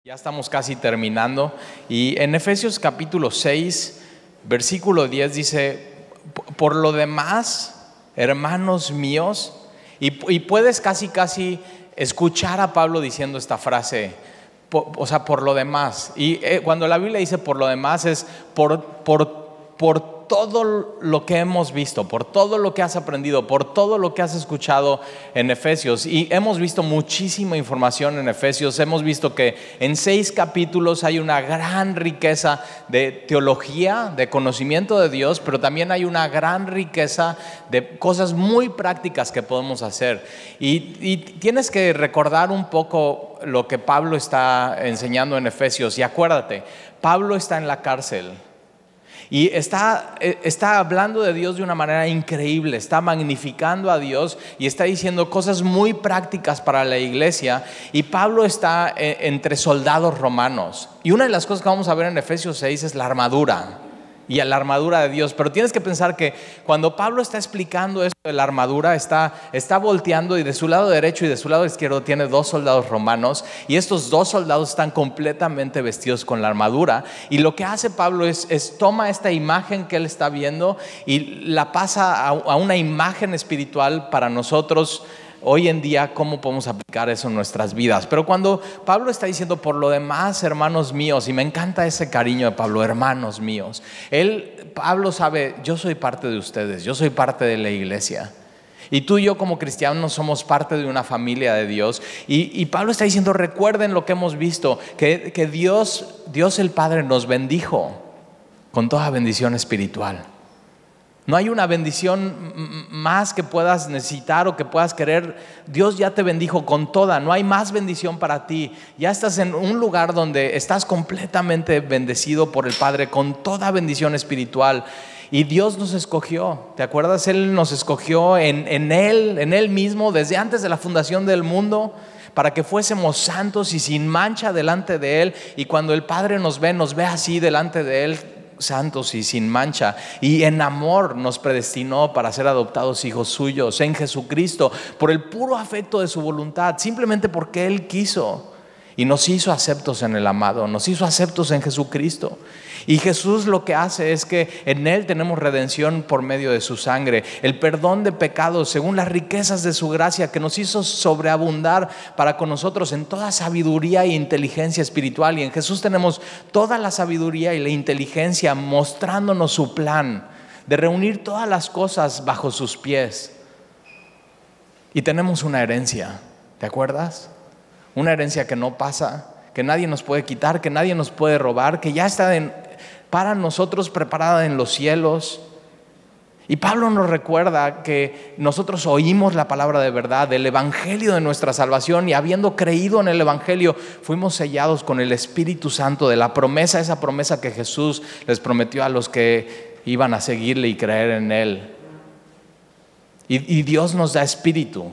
Ya estamos casi terminando y en Efesios capítulo 6, versículo 10 dice: por lo demás, hermanos míos, y puedes casi escuchar a Pablo diciendo esta frase, por lo demás. Y cuando la Biblia dice por lo demás es por todo lo que hemos visto, por todo lo que has aprendido, por todo lo que has escuchado en Efesios. Y hemos visto muchísima información en Efesios. Hemos visto que en 6 capítulos hay una gran riqueza de teología, de conocimiento de Dios, pero también hay una gran riqueza de cosas muy prácticas que podemos hacer. Y tienes que recordar un poco lo que Pablo está enseñando en Efesios. Y acuérdate, Pablo está en la cárcel. Y está hablando de Dios de una manera increíble, está magnificando a Dios y está diciendo cosas muy prácticas para la iglesia. Y Pablo está entre soldados romanos. Y una de las cosas que vamos a ver en Efesios 6 es la armadura. Y a la armadura de Dios. Pero tienes que pensar que cuando Pablo está explicando esto de la armadura, está volteando, y de su lado derecho y de su lado izquierdo tiene 2 soldados romanos, y estos 2 soldados están completamente vestidos con la armadura. Y lo que hace Pablo es toma esta imagen que él está viendo y la pasa a una imagen espiritual para nosotros hoy en día, cómo podemos aplicar eso en nuestras vidas. Pero cuando Pablo está diciendo por lo demás, hermanos míos, y me encanta ese cariño de Pablo, hermanos míos, Pablo sabe, yo soy parte de ustedes, yo soy parte de la iglesia. Y tú y yo como cristianos somos parte de una familia de Dios. Y Pablo está diciendo, recuerden lo que hemos visto, que Dios el Padre nos bendijo con toda bendición espiritual. No hay una bendición más que puedas necesitar o que puedas querer. Dios ya te bendijo con toda, no hay más bendición para ti. Ya estás en un lugar donde estás completamente bendecido por el Padre con toda bendición espiritual. Y Dios nos escogió, ¿te acuerdas? Él nos escogió en Él mismo desde antes de la fundación del mundo, para que fuésemos santos y sin mancha delante de Él. Y cuando el Padre nos ve así delante de Él, santos y sin mancha, y en amor nos predestinó para ser adoptados hijos suyos en Jesucristo, por el puro afecto de su voluntad, simplemente porque Él quiso. Y nos hizo aceptos en el amado, nos hizo aceptos en Jesucristo. Y Jesús lo que hace es que en Él tenemos redención por medio de su sangre, el perdón de pecados según las riquezas de su gracia, que nos hizo sobreabundar para con nosotros en toda sabiduría e inteligencia espiritual. Y en Jesús tenemos toda la sabiduría y la inteligencia, mostrándonos su plan de reunir todas las cosas bajo sus pies. Y tenemos una herencia, ¿te acuerdas? Una herencia que no pasa, que nadie nos puede quitar, que nadie nos puede robar, que ya está para nosotros preparada en los cielos. Y Pablo nos recuerda que nosotros oímos la palabra de verdad, del evangelio de nuestra salvación, y habiendo creído en el evangelio, fuimos sellados con el Espíritu Santo de la promesa, esa promesa que Jesús les prometió a los que iban a seguirle y creer en Él. Y Dios nos da espíritu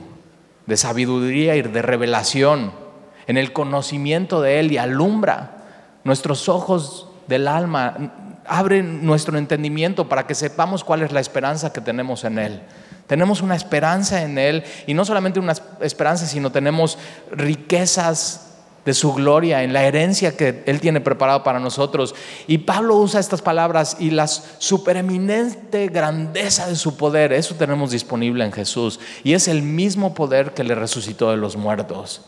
de sabiduría y de revelación en el conocimiento de Él, y alumbra nuestros ojos del alma, abre nuestro entendimiento para que sepamos cuál es la esperanza que tenemos en Él. Tenemos una esperanza en Él, y no solamente una esperanza, sino tenemos riquezas de su gloria en la herencia que Él tiene preparado para nosotros. Y Pablo usa estas palabras: y la supereminente grandeza de su poder, eso tenemos disponible en Jesús, y es el mismo poder que le resucitó de los muertos.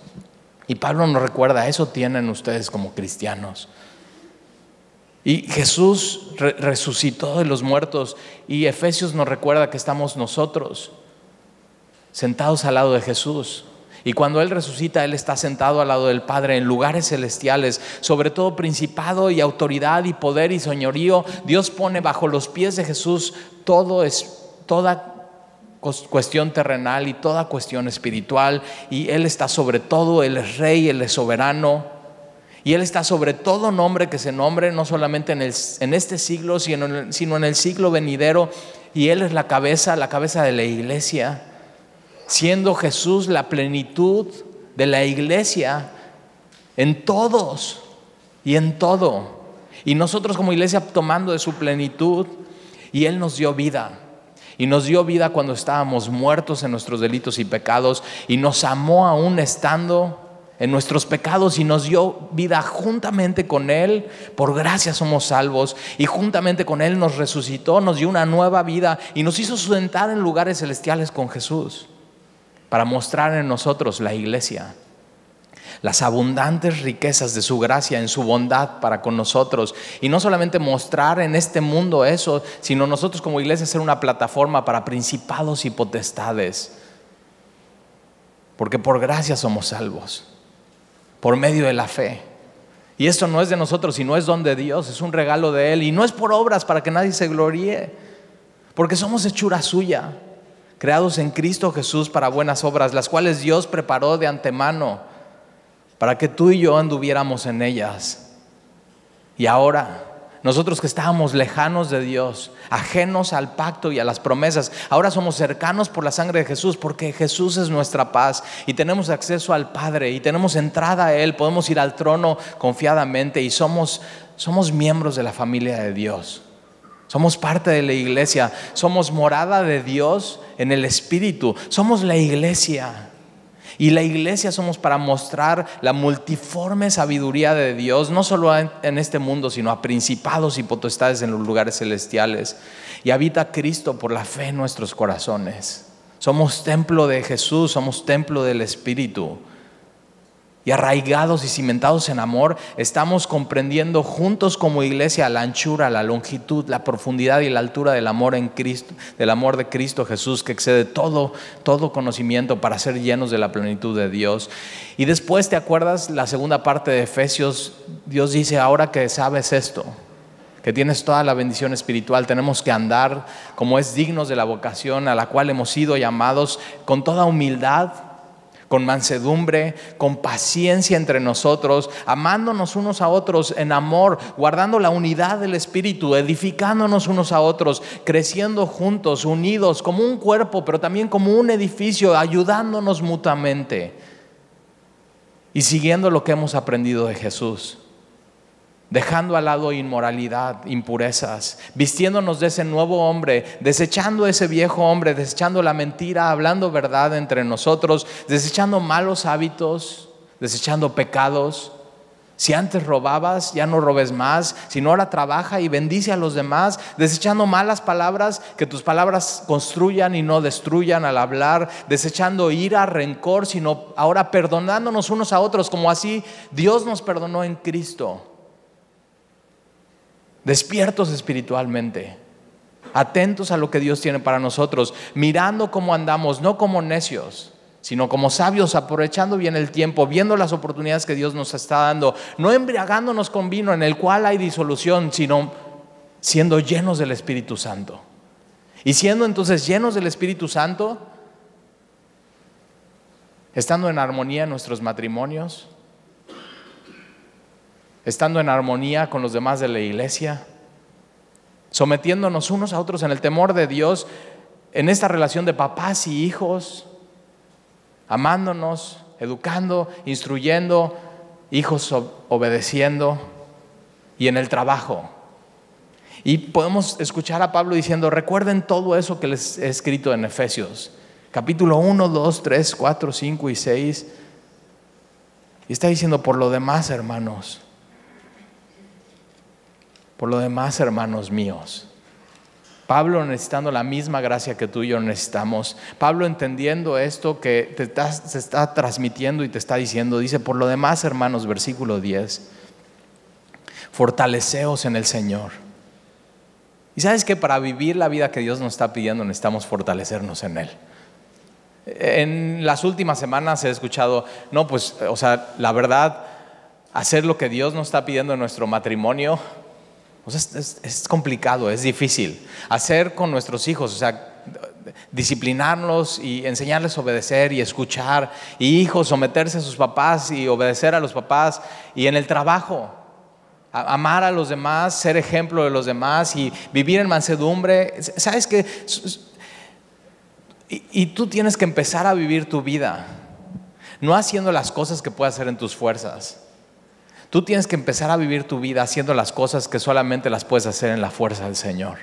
Y Pablo nos recuerda, eso tienen ustedes como cristianos. Y Jesús resucitó de los muertos, y Efesios nos recuerda que estamos nosotros sentados al lado de Jesús. Y cuando Él resucita, Él está sentado al lado del Padre en lugares celestiales. Sobre todo principado y autoridad y poder y señorío, Dios pone bajo los pies de Jesús toda cuestión terrenal y toda cuestión espiritual. Y Él está sobre todo, Él es rey, Él es soberano, y Él está sobre todo nombre que se nombre, no solamente en este siglo, sino en el siglo venidero. Y Él es la cabeza de la iglesia, siendo Jesús la plenitud de la iglesia en todos y en todo. Y nosotros como iglesia tomando de su plenitud, y Él nos dio vida. Y nos dio vida cuando estábamos muertos en nuestros delitos y pecados, y nos amó aún estando en nuestros pecados y nos dio vida juntamente con Él. Por gracia somos salvos, y juntamente con Él nos resucitó, nos dio una nueva vida y nos hizo sentar en lugares celestiales con Jesús, para mostrar en nosotros, la iglesia, las abundantes riquezas de su gracia en su bondad para con nosotros. Y no solamente mostrar en este mundo eso, sino nosotros como iglesia ser una plataforma para principados y potestades. Porque por gracia somos salvos, por medio de la fe. Y esto no es de nosotros, sino es don de Dios, es un regalo de Él. Y no es por obras para que nadie se gloríe, porque somos hechura suya, creados en Cristo Jesús para buenas obras, las cuales Dios preparó de antemano para que tú y yo anduviéramos en ellas. Y ahora, nosotros que estábamos lejanos de Dios, ajenos al pacto y a las promesas, ahora somos cercanos por la sangre de Jesús, porque Jesús es nuestra paz y tenemos acceso al Padre y tenemos entrada a Él, podemos ir al trono confiadamente y somos miembros de la familia de Dios. Somos parte de la iglesia, somos morada de Dios en el Espíritu, somos la iglesia. Y la iglesia somos para mostrar la multiforme sabiduría de Dios, no solo en este mundo, sino a principados y potestades en los lugares celestiales. Y habita Cristo por la fe en nuestros corazones. Somos templo de Jesús, somos templo del Espíritu. Y arraigados y cimentados en amor, estamos comprendiendo juntos como iglesia la anchura, la longitud, la profundidad y la altura del amor en Cristo, del amor de Cristo Jesús, que excede todo conocimiento, para ser llenos de la plenitud de Dios. Y después, ¿te acuerdas la segunda parte de Efesios? Dios dice: ahora que sabes esto, que tienes toda la bendición espiritual, tenemos que andar como es dignos de la vocación a la cual hemos sido llamados, con toda humildad, con mansedumbre, con paciencia entre nosotros, amándonos unos a otros en amor, guardando la unidad del Espíritu, edificándonos unos a otros, creciendo juntos, unidos como un cuerpo, pero también como un edificio, ayudándonos mutuamente y siguiendo lo que hemos aprendido de Jesús. Dejando al lado inmoralidad, impurezas, vistiéndonos de ese nuevo hombre, desechando ese viejo hombre, desechando la mentira, hablando verdad entre nosotros, desechando malos hábitos, desechando pecados. Si antes robabas, ya no robes más, sino ahora trabaja y bendice a los demás, desechando malas palabras, que tus palabras construyan y no destruyan al hablar, desechando ira, rencor, sino ahora perdonándonos unos a otros, como así Dios nos perdonó en Cristo. Despiertos espiritualmente, atentos a lo que Dios tiene para nosotros, mirando cómo andamos, no como necios, sino como sabios, aprovechando bien el tiempo, viendo las oportunidades que Dios nos está dando, no embriagándonos con vino en el cual hay disolución, sino siendo llenos del Espíritu Santo. Y siendo entonces llenos del Espíritu Santo, estando en armonía en nuestros matrimonios, estando en armonía con los demás de la iglesia, sometiéndonos unos a otros en el temor de Dios, en esta relación de papás y hijos, amándonos, educando, instruyendo, hijos obedeciendo, y en el trabajo. Y podemos escuchar a Pablo diciendo: recuerden todo eso que les he escrito en Efesios, capítulo 1, 2, 3, 4, 5 y 6. Y está diciendo: por lo demás, hermanos míos. Pablo necesitando la misma gracia que tú y yo necesitamos. Pablo entendiendo esto que se está transmitiendo y te está diciendo. Dice: por lo demás, hermanos, versículo 10, fortaleceos en el Señor. Y sabes que para vivir la vida que Dios nos está pidiendo necesitamos fortalecernos en Él. En las últimas semanas he escuchado: no, pues, la verdad, hacer lo que Dios nos está pidiendo en nuestro matrimonio, es complicado, es difícil. Hacer con nuestros hijos, disciplinarlos y enseñarles a obedecer y escuchar. Y hijos, someterse a sus papás y obedecer a los papás. Y en el trabajo, amar a los demás, ser ejemplo de los demás y vivir en mansedumbre. ¿Sabes qué? Y tú tienes que empezar a vivir tu vida, no haciendo las cosas que puedas hacer en tus fuerzas. Tú tienes que empezar a vivir tu vida haciendo las cosas que solamente las puedes hacer en la fuerza del Señor.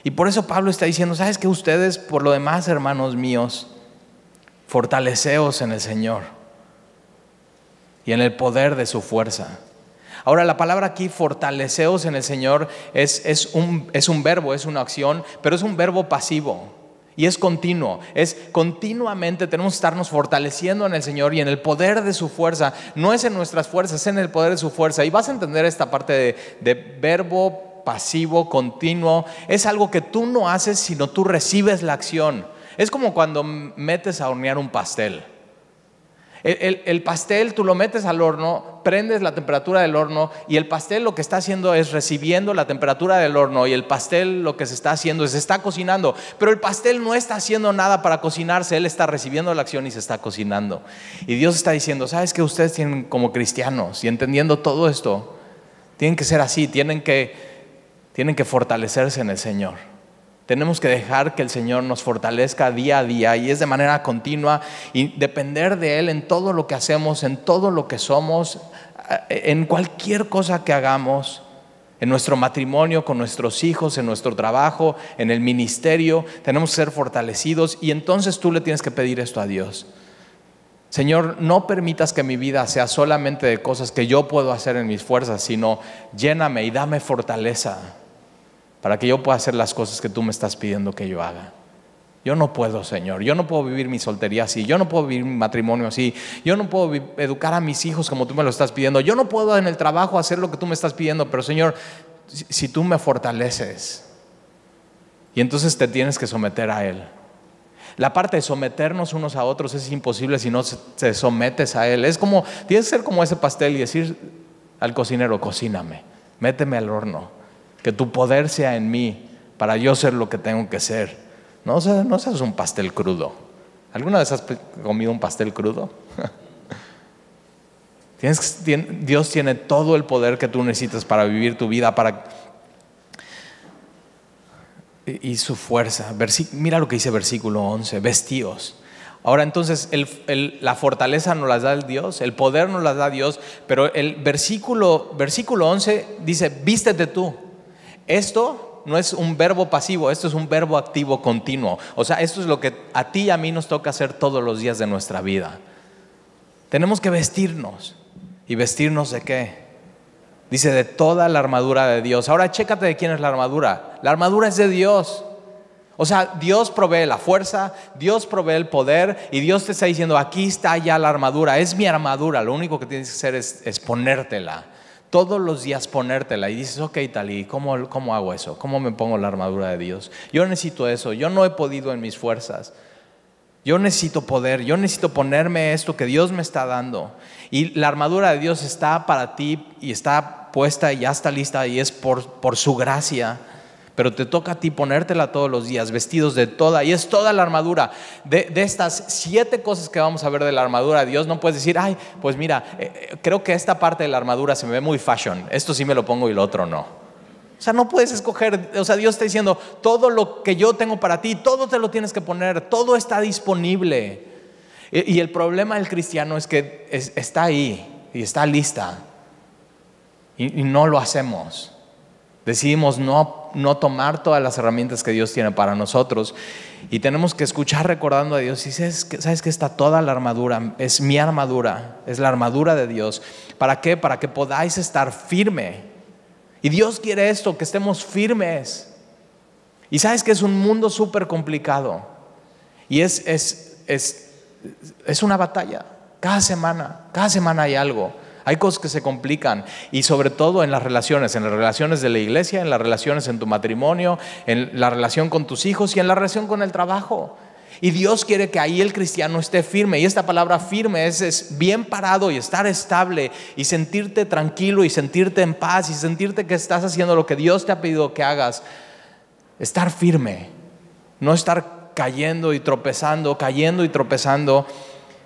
Y por eso Pablo está diciendo: ¿sabes qué? Ustedes, por lo demás, hermanos míos, fortaleceos en el Señor. y en el poder de su fuerza. Ahora, la palabra aquí, fortaleceos en el Señor, es un verbo, es una acción, pero es un verbo pasivo y es continuo. Es continuamente tenemos que estarnos fortaleciendo en el Señor y en el poder de su fuerza. No es en nuestras fuerzas, es en el poder de su fuerza. Y vas a entender esta parte de verbo pasivo, continuo. Es algo que tú no haces, sino tú recibes la acción. Es como cuando metes a hornear un pastel. El pastel tú lo metes al horno, prendes la temperatura del horno y el pastel lo que está haciendo es recibiendo la temperatura del horno, y el pastel lo que se está haciendo es se está cocinando, pero el pastel no está haciendo nada para cocinarse, él está recibiendo la acción y se está cocinando. Y Dios está diciendo, ¿sabes qué? Ustedes tienen como cristianos y entendiendo todo esto, tienen que ser así, tienen que fortalecerse en el Señor. Tenemos que dejar que el Señor nos fortalezca día a día, y es de manera continua, y depender de Él en todo lo que hacemos, en todo lo que somos, en cualquier cosa que hagamos, en nuestro matrimonio, con nuestros hijos, en nuestro trabajo, en el ministerio. Tenemos que ser fortalecidos, y entonces tú le tienes que pedir esto a Dios. Señor, no permitas que mi vida sea solamente de cosas que yo puedo hacer en mis fuerzas, sino lléname y dame fortaleza para que yo pueda hacer las cosas que tú me estás pidiendo que yo haga. Yo no puedo, Señor. Yo no puedo vivir mi soltería así. Yo no puedo vivir mi matrimonio así. Yo no puedo educar a mis hijos como tú me lo estás pidiendo. Yo no puedo en el trabajo hacer lo que tú me estás pidiendo. Pero, Señor, si tú me fortaleces, y entonces te tienes que someter a Él. La parte de someternos unos a otros es imposible si no te sometes a Él. Es como, tienes que ser como ese pastel y decir al cocinero, cocíname, méteme al horno, que tu poder sea en mí para yo ser lo que tengo que ser. No seas un pastel crudo. ¿Alguna vez has comido un pastel crudo? Dios tiene todo el poder que tú necesitas para vivir tu vida, y su fuerza. Mira lo que dice versículo 11, vestíos. Ahora entonces la fortaleza nos la da el Dios, el poder nos la da Dios, pero el versículo 11 dice, vístete tú. Esto no es un verbo pasivo, esto es un verbo activo continuo. O sea, esto es lo que a ti y a mí nos toca hacer todos los días de nuestra vida. Tenemos que vestirnos. ¿Y vestirnos de qué? Dice, de toda la armadura de Dios. Ahora chécate de quién es la armadura. La armadura es de Dios. O sea, Dios provee la fuerza, Dios provee el poder, y Dios te está diciendo, aquí está ya la armadura, es mi armadura. Lo único que tienes que hacer es ponértela. Todos los días ponértela. Y dices, ok, Tali, ¿cómo hago eso? ¿Cómo me pongo la armadura de Dios? Yo necesito eso, yo no he podido en mis fuerzas. Yo necesito poder, yo necesito ponerme esto que Dios me está dando. Y la armadura de Dios está para ti y está puesta y ya está lista, y es por su gracia. Pero te toca a ti ponértela todos los días, vestidos de toda, y es toda la armadura. De estas 7 cosas que vamos a ver de la armadura de Dios, no puedes decir, ay, pues mira, creo que esta parte de la armadura se me ve muy fashion, esto sí me lo pongo y lo otro no. O sea, no puedes escoger. O sea, Dios está diciendo, todo lo que yo tengo para ti, todo te lo tienes que poner, todo está disponible. Y el problema del cristiano es que está ahí y está lista, y no lo hacemos. Decidimos no tomar todas las herramientas que Dios tiene para nosotros, y tenemos que escuchar recordando a Dios. Y sabes que está toda la armadura, es mi armadura, es la armadura de Dios. ¿Para qué? Para que podáis estar firme. Y Dios quiere esto, que estemos firmes. Y sabes que es un mundo súper complicado, y es una batalla. Cada semana hay algo. Hay cosas que se complican, y sobre todo en las relaciones de la iglesia, en las relaciones en tu matrimonio, en la relación con tus hijos y en la relación con el trabajo. Y Dios quiere que ahí el cristiano esté firme, y esta palabra firme es bien parado y estar estable y sentirte tranquilo y sentirte en paz y sentirte que estás haciendo lo que Dios te ha pedido que hagas. Estar firme, no estar cayendo y tropezando.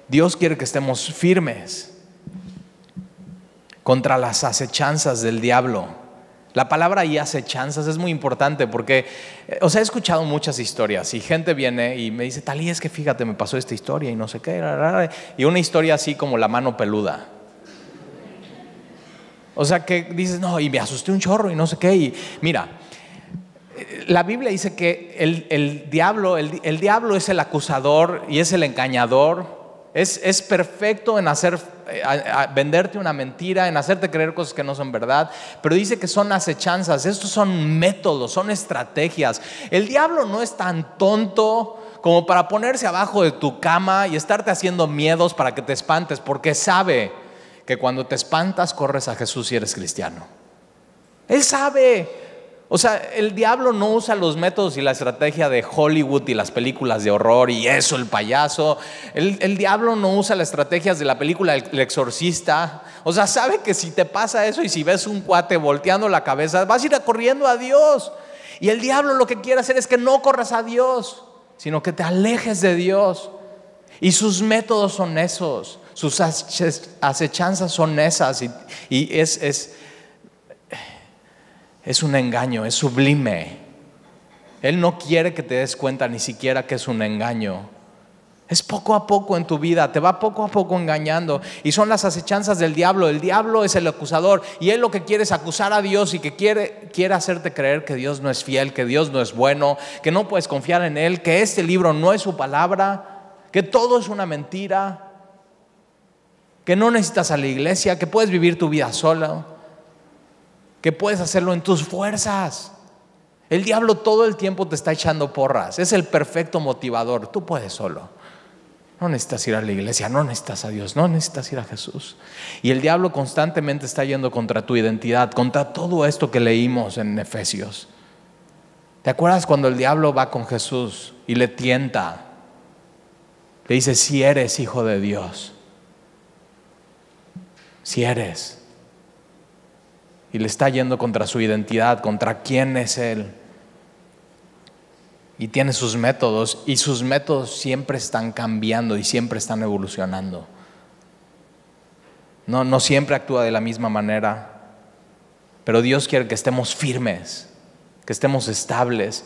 Dios quiere que estemos firmes contra las acechanzas del diablo. La palabra y acechanzas es muy importante porque, he escuchado muchas historias, y gente viene y me dice, Talí, es que fíjate, me pasó esta historia y no sé qué, y una historia así como la mano peluda. O sea, que dices, no, y me asusté un chorro y no sé qué. Y mira, la Biblia dice que el diablo es el acusador y es el engañador. Es perfecto en hacer venderte una mentira, en hacerte creer cosas que no son verdad. Pero dice que son acechanzas, estos son métodos, son estrategias. El diablo no es tan tonto como para ponerse abajo de tu cama y estarte haciendo miedos para que te espantes, porque sabe que cuando te espantas corres a Jesús y eres cristiano. Él sabe. O sea, el diablo no usa los métodos y la estrategia de Hollywood y las películas de horror y eso, el payaso. El diablo no usa las estrategias de la película El Exorcista. O sea, sabe que si te pasa eso y si ves un cuate volteando la cabeza, vas a ir corriendo a Dios. Y el diablo lo que quiere hacer es que no corras a Dios, sino que te alejes de Dios. Y sus métodos son esos, sus acechanzas son esas. Y es un engaño, es sublime. Él no quiere que te des cuenta ni siquiera que es un engaño. Es poco a poco en tu vida, te va poco a poco engañando. Y son las acechanzas del diablo. El diablo es el acusador y él lo que quiere es acusar a Dios y que quiere hacerte creer que Dios no es fiel, que Dios no es bueno, que no puedes confiar en Él, que este libro no es su palabra, que todo es una mentira, que no necesitas a la iglesia, que puedes vivir tu vida solo, que puedes hacerlo en tus fuerzas. El diablo todo el tiempo te está echando porras. Es el perfecto motivador. Tú puedes solo. No necesitas ir a la iglesia, no necesitas a Dios, no necesitas ir a Jesús. Y el diablo constantemente está yendo contra tu identidad, contra todo esto que leímos en Efesios. ¿Te acuerdas cuando el diablo va con Jesús y le tienta? Le dice, si eres hijo de Dios, si eres. Y le está yendo contra su identidad, contra quién es Él. Y tiene sus métodos, y sus métodos siempre están cambiando y siempre están evolucionando. No siempre actúa de la misma manera, pero Dios quiere que estemos firmes, que estemos estables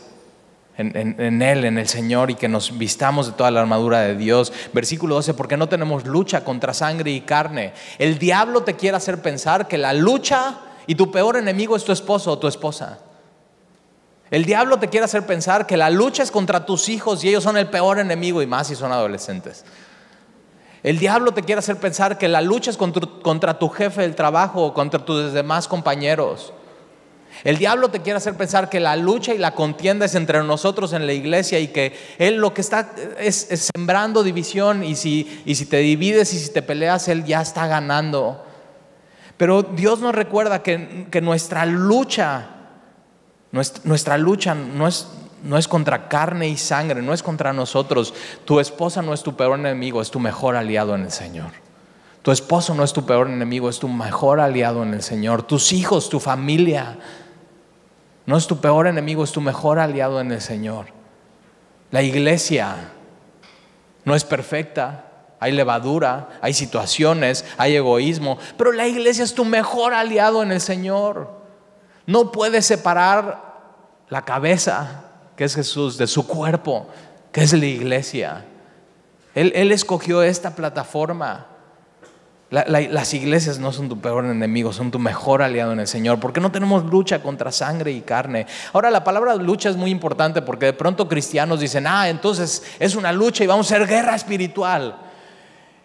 en Él, en el Señor, y que nos vistamos de toda la armadura de Dios. Versículo 12, porque no tenemos lucha contra sangre y carne. El diablo te quiere hacer pensar que la lucha y tu peor enemigo es tu esposo o tu esposa. El diablo te quiere hacer pensar que la lucha es contra tus hijos y ellos son el peor enemigo, y más si son adolescentes. El diablo te quiere hacer pensar que la lucha es contra tu jefe del trabajo o contra tus demás compañeros. El diablo te quiere hacer pensar que la lucha y la contienda es entre nosotros en la iglesia y que él lo que está es sembrando división, y si te divides y si te peleas, él ya está ganando. Pero Dios nos recuerda que nuestra lucha no es contra carne y sangre, no es contra nosotros. Tu esposa no es tu peor enemigo, es tu mejor aliado en el Señor. Tu esposo no es tu peor enemigo, es tu mejor aliado en el Señor. Tus hijos, tu familia, no es tu peor enemigo, es tu mejor aliado en el Señor. La iglesia no es perfecta. Hay levadura, hay situaciones, hay egoísmo, pero la iglesia es tu mejor aliado en el Señor. No puedes separar la cabeza, que es Jesús, de su cuerpo, que es la iglesia. Él escogió esta plataforma. Las iglesias no son tu peor enemigo, son tu mejor aliado en el Señor, porque no tenemos lucha contra sangre y carne. Ahora, la palabra lucha es muy importante, porque de pronto cristianos dicen, entonces es una lucha y vamos a hacer guerra espiritual.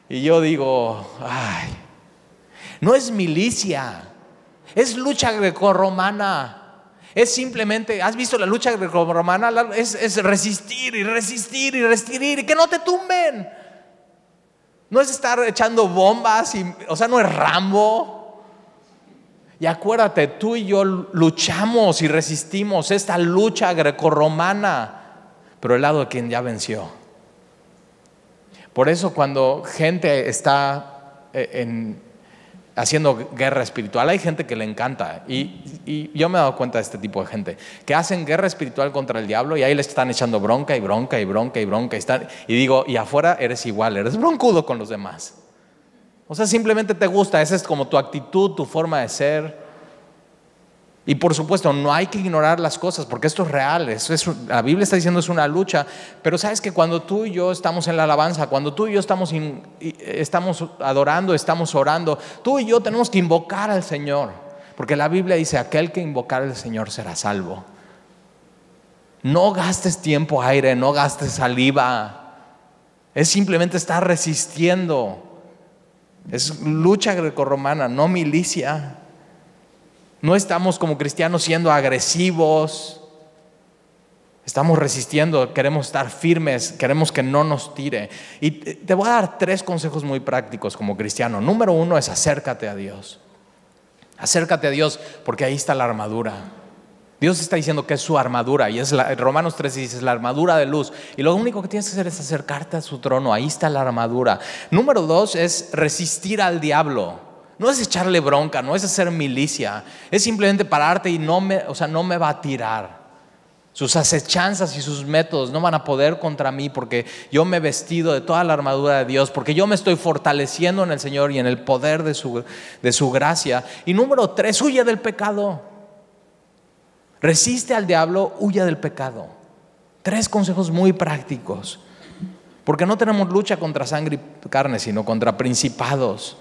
Y yo digo, no es milicia, es lucha grecorromana. Es simplemente, ¿has visto la lucha grecorromana? Es resistir y resistir y resistir y que no te tumben. No es estar echando bombas, no es Rambo. Y acuérdate, tú y yo luchamos y resistimos esta lucha grecorromana, pero el lado de quien ya venció. Por eso cuando gente está haciendo guerra espiritual, hay gente que le encanta, y yo me he dado cuenta de este tipo de gente que hacen guerra espiritual contra el diablo, y ahí le están echando bronca y bronca y bronca y bronca, y digo, y afuera eres igual, eres broncudo con los demás. O sea, simplemente te gusta, esa es como tu actitud, tu forma de ser. Y por supuesto no hay que ignorar las cosas, porque esto es real, la Biblia está diciendo es una lucha. Pero sabes que cuando tú y yo estamos en la alabanza, cuando tú y yo estamos adorando, estamos orando, tú y yo tenemos que invocar al Señor, porque la Biblia dice, aquel que invocar al Señor será salvo. No gastes tiempo aire, no gastes saliva, es simplemente estar resistiendo. Es lucha grecorromana, no milicia. No estamos como cristianos siendo agresivos. Estamos resistiendo, queremos estar firmes, queremos que no nos tire. Y te voy a dar 3 consejos muy prácticos como cristiano. Número 1 es acércate a Dios. Acércate a Dios porque ahí está la armadura. Dios está diciendo que es su armadura y es Romanos 3 dice es la armadura de luz. Y lo único que tienes que hacer es acercarte a su trono, ahí está la armadura. Número 2 es resistir al diablo. No es echarle bronca, no es hacer milicia. Es simplemente pararte y no me va a tirar. Sus acechanzas y sus métodos no van a poder contra mí porque yo me he vestido de toda la armadura de Dios, porque yo me estoy fortaleciendo en el Señor y en el poder de su gracia. Y número 3, huye del pecado. Resiste al diablo, huye del pecado. 3 consejos muy prácticos. Porque no tenemos lucha contra sangre y carne, sino contra principados,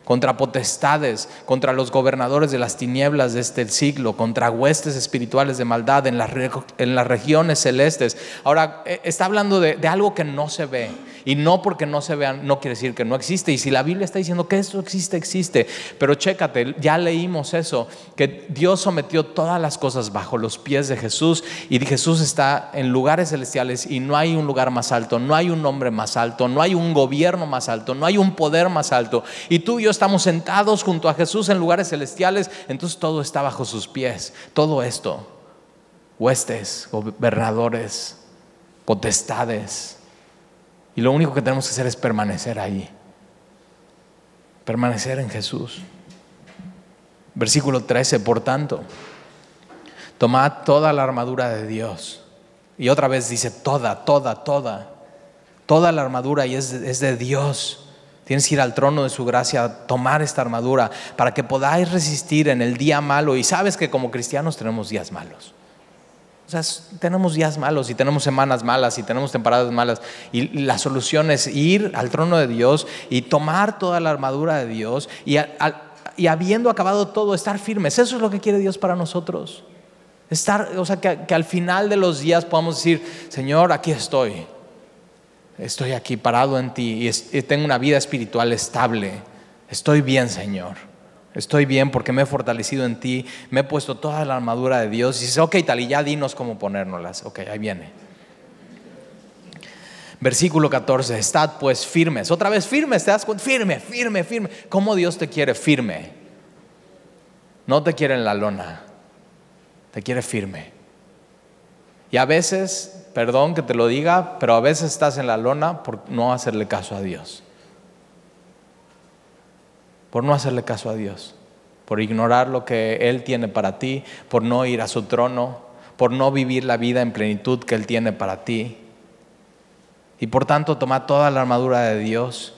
contra potestades, contra los gobernadores de las tinieblas de este siglo, contra huestes espirituales de maldad en las regiones celestes. Ahora, está hablando de algo que no se ve. Y no porque no se vea, no quiere decir que no existe. Y si la Biblia está diciendo que esto existe, existe. Pero chécate, ya leímos eso, que Dios sometió todas las cosas bajo los pies de Jesús. Y Jesús está en lugares celestiales y no hay un lugar más alto, no hay un nombre más alto, no hay un gobierno más alto, no hay un poder más alto. Y tú y yo estamos sentados junto a Jesús en lugares celestiales, entonces todo está bajo sus pies. Todo esto, huestes, gobernadores, potestades. Y lo único que tenemos que hacer es permanecer ahí. Permanecer en Jesús. Versículo 13, por tanto, tomad toda la armadura de Dios. Y otra vez dice toda la armadura y es de Dios. Tienes que ir al trono de su gracia a tomar esta armadura para que podáis resistir en el día malo. Y sabes que como cristianos tenemos días malos. O sea, tenemos días malos y tenemos semanas malas y tenemos temporadas malas. Y la solución es ir al trono de Dios y tomar toda la armadura de Dios y habiendo acabado todo, estar firmes. Eso es lo que quiere Dios para nosotros. Que al final de los días podamos decir, Señor, aquí estoy. Estoy aquí parado en ti y tengo una vida espiritual estable. Estoy bien, Señor. Estoy bien porque me he fortalecido en ti, me he puesto toda la armadura de Dios. Y dices, ok, tal, y ya dinos cómo ponérnoslas. Ok, ahí viene. Versículo 14, estad pues firmes. Otra vez firmes, ¿te das cuenta? Firme. ¿Cómo Dios te quiere firme? No te quiere en la lona, te quiere firme. Y a veces, perdón que te lo diga, pero a veces estás en la lona por no hacerle caso a Dios. Por no hacerle caso a Dios, por ignorar lo que Él tiene para ti, por no ir a su trono, por no vivir la vida en plenitud que Él tiene para ti. Y por tanto, tomad toda la armadura de Dios.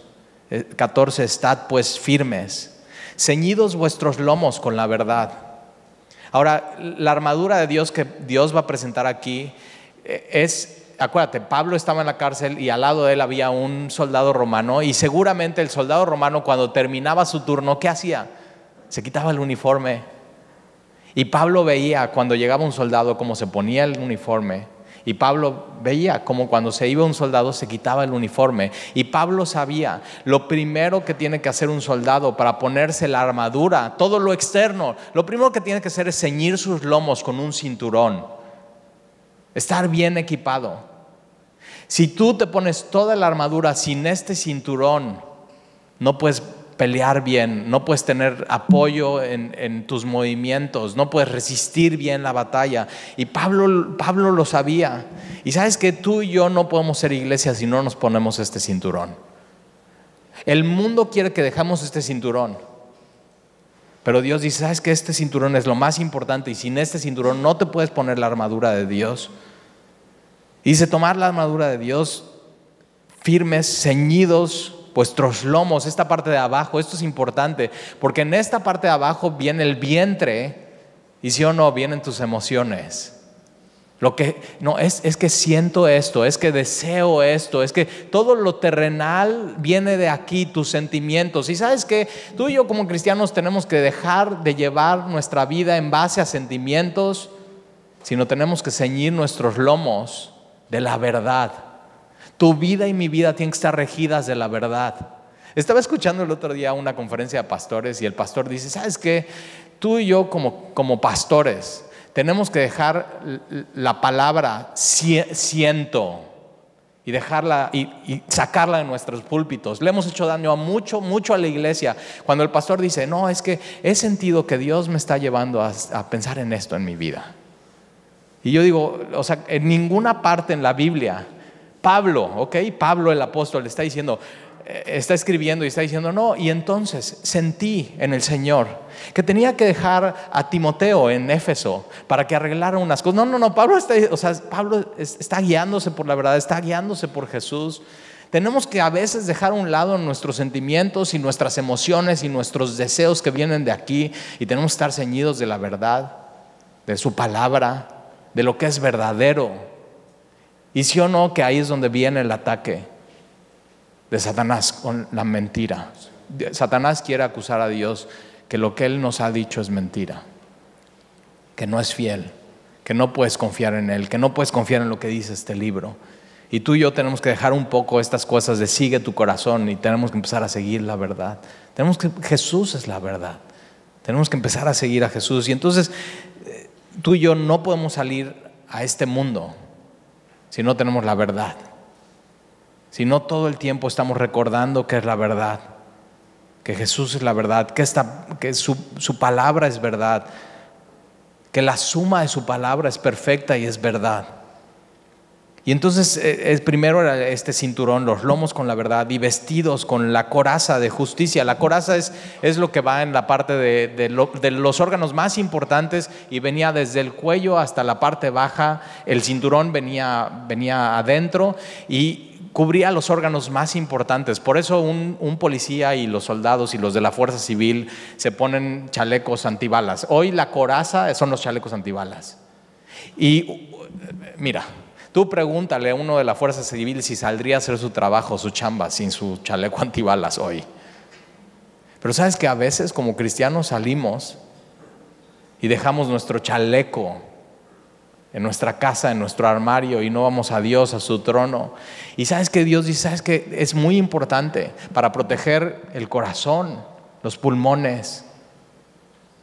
14, estad pues firmes, ceñidos vuestros lomos con la verdad. Ahora, la armadura de Dios que Dios va a presentar aquí acuérdate, Pablo estaba en la cárcel y al lado de él había un soldado romano y seguramente el soldado romano cuando terminaba su turno, ¿qué hacía? Se quitaba el uniforme. Y Pablo veía cuando llegaba un soldado cómo se ponía el uniforme. Y Pablo veía cómo cuando se iba un soldado se quitaba el uniforme. Y Pablo sabía lo primero que tiene que hacer un soldado para ponerse la armadura, todo lo externo, lo primero que tiene que hacer es ceñir sus lomos con un cinturón. Estar bien equipado. Si tú te pones toda la armadura sin este cinturón, no puedes pelear bien, no puedes tener apoyo en tus movimientos, no puedes resistir bien la batalla. Y Pablo lo sabía. Y sabes que tú y yo no podemos ser iglesia si no nos ponemos este cinturón. El mundo quiere que dejemos este cinturón. Pero Dios dice, ¿sabes que este cinturón es lo más importante? Y sin este cinturón no te puedes poner la armadura de Dios. Y dice, tomar la armadura de Dios, firmes, ceñidos vuestros lomos, esta parte de abajo. Esto es importante, porque en esta parte de abajo viene el vientre, y sí o no, vienen tus emociones. Es que siento esto, es que deseo esto, es que todo lo terrenal viene de aquí, tus sentimientos. Y sabes que tú y yo como cristianos tenemos que dejar de llevar nuestra vida en base a sentimientos, sino tenemos que ceñir nuestros lomos de la verdad. Tu vida y mi vida tienen que estar regidas de la verdad. Estaba escuchando el otro día una conferencia de pastores y el pastor dice, ¿sabes qué? Tú y yo como pastores tenemos que dejar la palabra siento y dejarla y sacarla de nuestros púlpitos. Le hemos hecho daño a mucho a la iglesia cuando el pastor dice, no, es que he sentido que Dios me está llevando a pensar en esto en mi vida. Y yo digo, o sea, en ninguna parte en la Biblia, Pablo el apóstol está diciendo, está escribiendo y está diciendo, no, y entonces sentí en el Señor que tenía que dejar a Timoteo en Éfeso para que arreglara unas cosas. No, Pablo está guiándose por la verdad, está guiándose por Jesús. Tenemos que a veces dejar a un lado nuestros sentimientos y nuestras emociones y nuestros deseos que vienen de aquí, y tenemos que estar ceñidos de la verdad, de su palabra, de lo que es verdadero. Y sí o no que ahí es donde viene el ataque de Satanás con la mentira. Satanás quiere acusar a Dios que lo que Él nos ha dicho es mentira, que no es fiel, que no puedes confiar en Él, que no puedes confiar en lo que dice este libro. Y tú y yo tenemos que dejar un poco estas cosas de sigue tu corazón y tenemos que empezar a seguir la verdad. Jesús es la verdad. Tenemos que empezar a seguir a Jesús. Y entonces tú y yo no podemos salir a este mundo si no tenemos la verdad. Si no todo el tiempo estamos recordando que es la verdad, que Jesús es la verdad, que su palabra es verdad, que la suma de su palabra es perfecta y es verdad. Y entonces primero era este cinturón, los lomos con la verdad y vestidos con la coraza de justicia. La coraza es lo que va en la parte de los órganos más importantes y venía desde el cuello hasta la parte baja. El cinturón venía adentro y cubría los órganos más importantes. Por eso un policía y los soldados y los de la fuerza civil se ponen chalecos antibalas. Hoy la coraza son los chalecos antibalas. Y mira, tú pregúntale a uno de la fuerza civil si saldría a hacer su trabajo, su chamba, sin su chaleco antibalas hoy. Pero sabes que a veces como cristianos salimos y dejamos nuestro chaleco en nuestra casa, en nuestro armario, y no vamos a Dios, a su trono. Y sabes que Dios dice, sabes que es muy importante para proteger el corazón, los pulmones,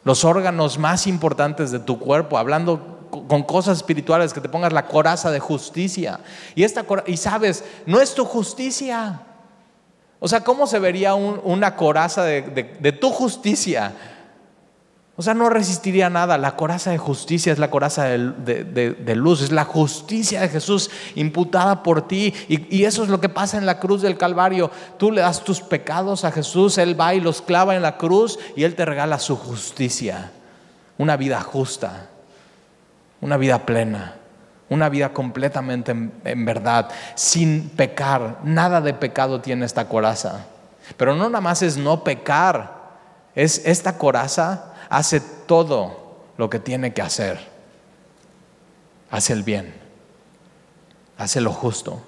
los órganos más importantes de tu cuerpo, hablando con cosas espirituales, que te pongas la coraza de justicia. Y sabes, no es tu justicia. O sea, ¿cómo se vería una coraza de tu justicia? O sea, no resistiría nada. La coraza de justicia es la coraza de luz, es la justicia de Jesús imputada por ti. Y eso es lo que pasa en la cruz del Calvario. Tú le das tus pecados a Jesús, Él va y los clava en la cruz y Él te regala su justicia. Una vida justa, una vida plena, una vida completamente en verdad, sin pecar. Nada de pecado tiene esta coraza. Pero no nada más es no pecar, esta coraza hace todo lo que tiene que hacer. Hace el bien, hace lo justo.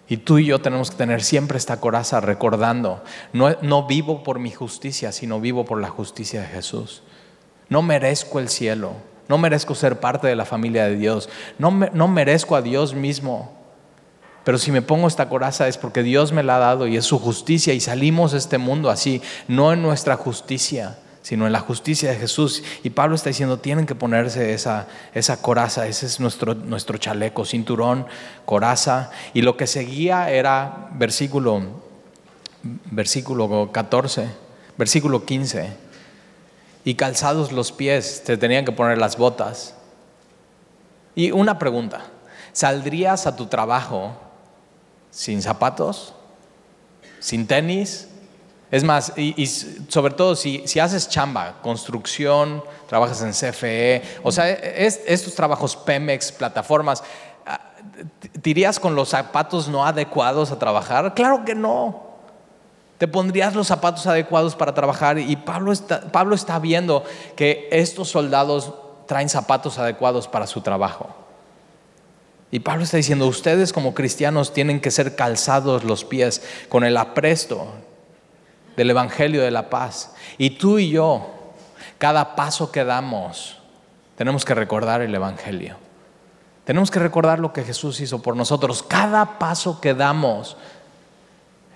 Y tú y yo tenemos que tener siempre esta coraza recordando, no vivo por mi justicia, sino vivo por la justicia de Jesús. No merezco el cielo, no merezco ser parte de la familia de Dios, no merezco a Dios mismo. Pero si me pongo esta coraza es porque Dios me la ha dado y es su justicia, y salimos de este mundo así, no en nuestra justicia, sino en la justicia de Jesús. Y Pablo está diciendo, tienen que ponerse esa coraza. Ese es nuestro chaleco, cinturón, coraza. Y lo que seguía era versículo 14, versículo 15. Y calzados los pies, te tenían que poner las botas. Y una pregunta, ¿saldrías a tu trabajo sin zapatos? ¿Sin tenis? Es más, y sobre todo si haces chamba, construcción, trabajas en CFE, o sea, estos trabajos Pemex, plataformas, ¿te irías con los zapatos no adecuados a trabajar? Claro que no. Te pondrías los zapatos adecuados para trabajar. Y Pablo está viendo que estos soldados traen zapatos adecuados para su trabajo. Y Pablo está diciendo, ustedes como cristianos tienen que ser calzados los pies con el apresto del Evangelio de la paz. Y tú y yo, cada paso que damos, tenemos que recordar el Evangelio. Tenemos que recordar lo que Jesús hizo por nosotros. Cada paso que damos.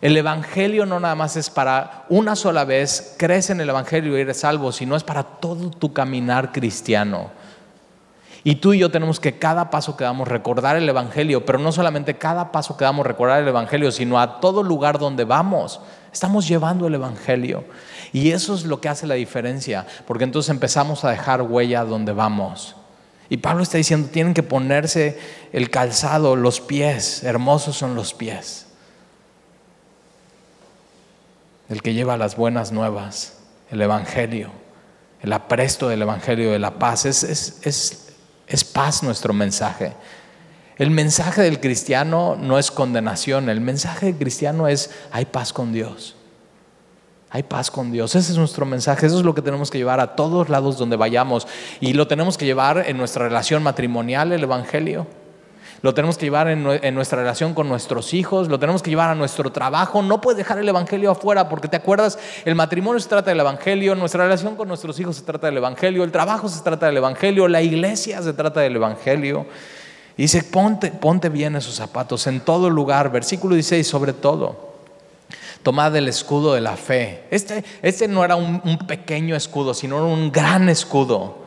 El evangelio no nada más es para una sola vez, crees en el evangelio y eres salvo, sino es para todo tu caminar cristiano. Y tú y yo tenemos que cada paso que damos recordar el evangelio, pero no solamente cada paso que damos recordar el evangelio, sino a todo lugar donde vamos. Estamos llevando el evangelio. Y eso es lo que hace la diferencia, porque entonces empezamos a dejar huella donde vamos. Y Pablo está diciendo, tienen que ponerse el calzado, los pies, hermosos son los pies. El que lleva las buenas nuevas, el evangelio, el apresto del evangelio de la paz. Es paz nuestro mensaje. El mensaje del cristiano no es condenación. El mensaje del cristiano es: hay paz con Dios. Hay paz con Dios. Ese es nuestro mensaje. Eso es lo que tenemos que llevar a todos lados donde vayamos. Y lo tenemos que llevar en nuestra relación matrimonial, el evangelio. Lo tenemos que llevar en nuestra relación con nuestros hijos. Lo tenemos que llevar a nuestro trabajo. No puedes dejar el evangelio afuera, porque te acuerdas, el matrimonio se trata del evangelio, nuestra relación con nuestros hijos se trata del evangelio, el trabajo se trata del evangelio, la iglesia se trata del evangelio. Y dice, ponte bien esos zapatos en todo lugar. Versículo 16, sobre todo, tomad el escudo de la fe. Este no era un pequeño escudo, sino un gran escudo.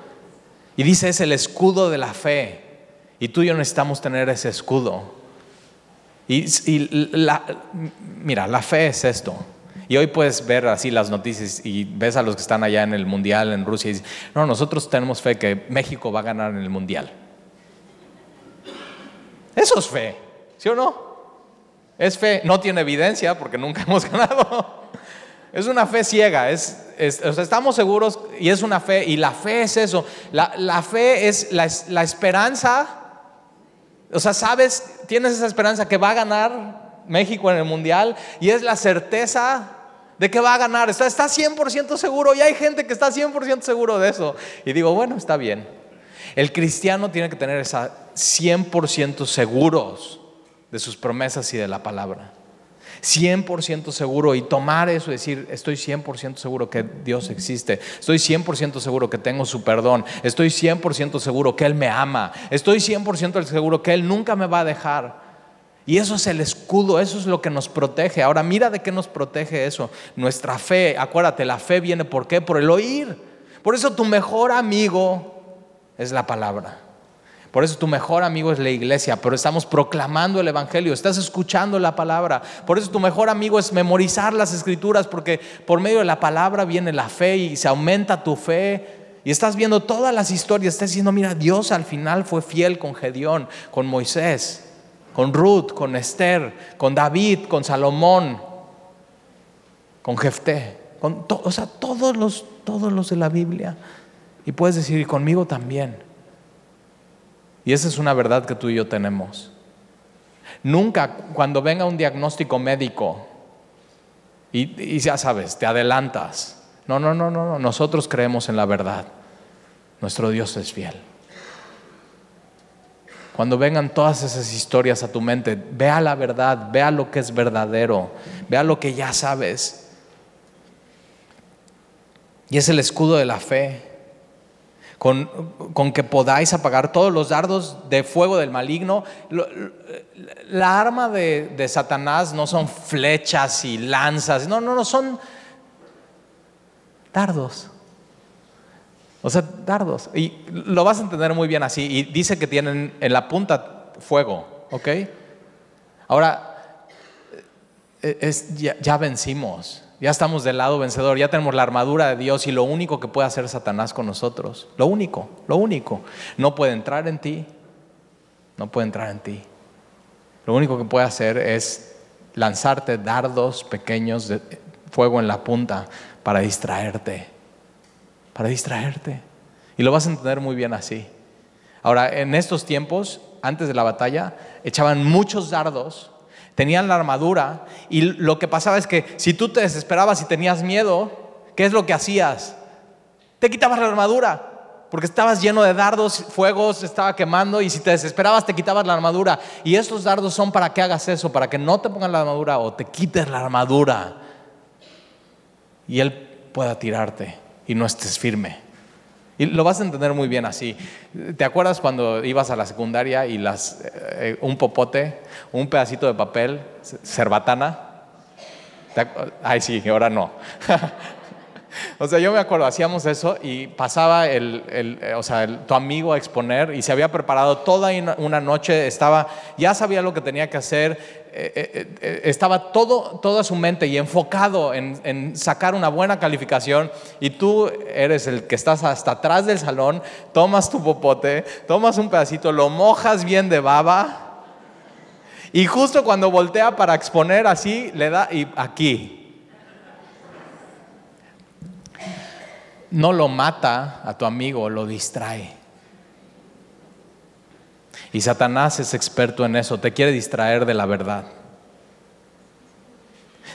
Y dice, es el escudo de la fe. Y tú y yo necesitamos tener ese escudo. Mira, la fe es esto. Y hoy puedes ver así las noticias y ves a los que están allá en el mundial en Rusia y dicen, no, nosotros tenemos fe que México va a ganar en el mundial. Eso es fe, ¿sí o no? Es fe, no tiene evidencia porque nunca hemos ganado. Es una fe ciega, o sea, estamos seguros y es una fe. Y la fe es eso. La fe es la esperanza. O sea, sabes, tienes esa esperanza que va a ganar México en el mundial, y es la certeza de que va a ganar. Está 100% seguro, y hay gente que está 100% seguro de eso. Y digo, bueno, está bien. El cristiano tiene que tener esa 100% seguros de sus promesas y de la palabra. 100% seguro, y tomar eso y decir, estoy 100% seguro que Dios existe, estoy 100% seguro que tengo su perdón, estoy 100% seguro que Él me ama, estoy 100% seguro que Él nunca me va a dejar. Y eso es el escudo, eso es lo que nos protege. Ahora mira de qué nos protege eso. Nuestra fe, acuérdate, la fe viene ¿por qué? Por el oír. Por eso tu mejor amigo es la palabra. Por eso tu mejor amigo es la iglesia, pero estamos proclamando el evangelio, estás escuchando la palabra. Por eso tu mejor amigo es memorizar las escrituras, porque por medio de la palabra viene la fe y se aumenta tu fe. Y estás viendo todas las historias, estás diciendo, mira, Dios al final fue fiel con Gedeón, con Moisés, con Ruth, con Esther, con David, con Salomón, con Jefté, o sea, todos los de la Biblia. Y puedes decir, y conmigo también. Y esa es una verdad que tú y yo tenemos. Nunca, cuando venga un diagnóstico médico y ya sabes, te adelantas. No, nosotros creemos en la verdad. Nuestro Dios es fiel. Cuando vengan todas esas historias a tu mente, vea la verdad, vea lo que es verdadero, vea lo que ya sabes. Y es el escudo de la fe. Con que podáis apagar todos los dardos de fuego del maligno. La arma de Satanás no son flechas y lanzas, no, son dardos. O sea, dardos. Y lo vas a entender muy bien así. Y dice que tienen en la punta fuego, ¿ok? Ahora, ya vencimos. Ya estamos del lado vencedor, ya tenemos la armadura de Dios, y lo único que puede hacer Satanás con nosotros, lo único, no puede entrar en ti. Lo único que puede hacer es lanzarte dardos pequeños de fuego en la punta para distraerte. Y lo vas a entender muy bien así. Ahora, en estos tiempos, antes de la batalla, echaban muchos dardos. Tenían la armadura, y lo que pasaba es que si tú te desesperabas y tenías miedo, ¿qué es lo que hacías? Te quitabas la armadura, porque estabas lleno de dardos, fuegos, estaba quemando, y si te desesperabas te quitabas la armadura. Y estos dardos son para que hagas eso, para que no te pongan la armadura o te quites la armadura y Él pueda tirarte y no estés firme. Y lo vas a entender muy bien así. ¿Te acuerdas cuando ibas a la secundaria y un popote, un pedacito de papel, cerbatana, Ay, sí, ahora no. O sea, yo me acuerdo, hacíamos eso y pasaba tu amigo a exponer y se había preparado toda una noche, ya sabía lo que tenía que hacer, estaba toda su mente y enfocado en sacar una buena calificación, y tú eres el que estás hasta atrás del salón, tomas tu popote, tomas un pedacito, lo mojas bien de baba y justo cuando voltea para exponer así, le da y aquí. No lo mata a tu amigo, lo distrae. Y Satanás es experto en eso, te quiere distraer de la verdad.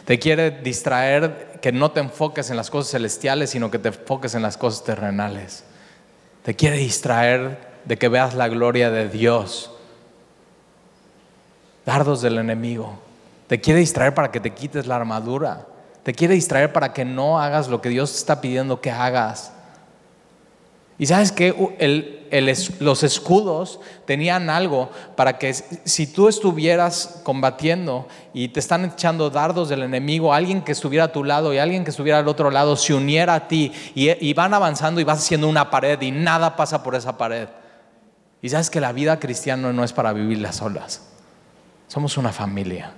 Te quiere distraer que no te enfoques en las cosas celestiales, sino que te enfoques en las cosas terrenales. Te quiere distraer de que veas la gloria de Dios. Dardos del enemigo. Te quiere distraer para que te quites la armadura. Te quiere distraer para que no hagas lo que Dios te está pidiendo que hagas. Y sabes que los escudos tenían algo para que si tú estuvieras combatiendo y te están echando dardos del enemigo, alguien que estuviera a tu lado y alguien que estuviera al otro lado se uniera a ti y van avanzando y vas haciendo una pared y nada pasa por esa pared. Y sabes que la vida cristiana no es para vivirla solas. Somos una familia.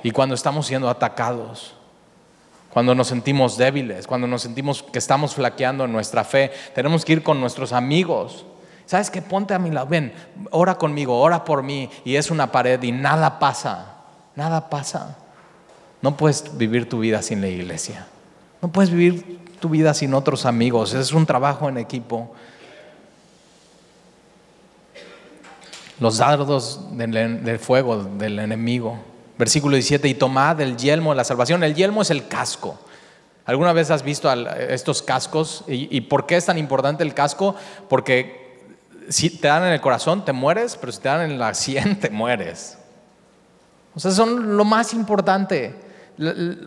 Y cuando estamos siendo atacados, cuando nos sentimos débiles, cuando nos sentimos que estamos flaqueando en nuestra fe, tenemos que ir con nuestros amigos. ¿Sabes qué? Ponte a mi lado, ven, ora conmigo, ora por mí, y es una pared y nada pasa, nada pasa. No puedes vivir tu vida sin la iglesia. No puedes vivir tu vida sin otros amigos. Es un trabajo en equipo. Los dardos del fuego del enemigo. Versículo 17, y tomad el yelmo de la salvación. El yelmo es el casco. ¿Alguna vez has visto estos cascos? ¿Y por qué es tan importante el casco? Porque si te dan en el corazón te mueres, pero si te dan en la sien te mueres. O sea, son lo más importante.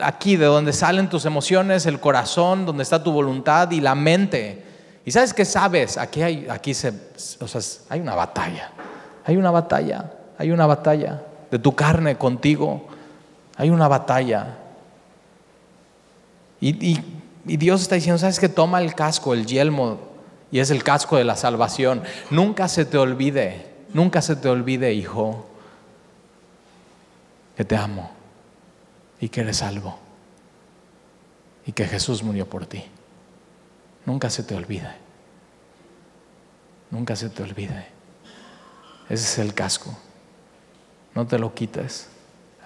Aquí de donde salen tus emociones, el corazón, donde está tu voluntad y la mente. ¿Y sabes qué sabes? Aquí hay una batalla. Hay una batalla de tu carne contigo. Hay una batalla. Y Dios está diciendo, ¿sabes qué? Toma el casco, el yelmo, y es el casco de la salvación. Nunca se te olvide, hijo, que te amo y que eres salvo y que Jesús murió por ti. Nunca se te olvide. Nunca se te olvide. Ese es el casco. No te lo quites.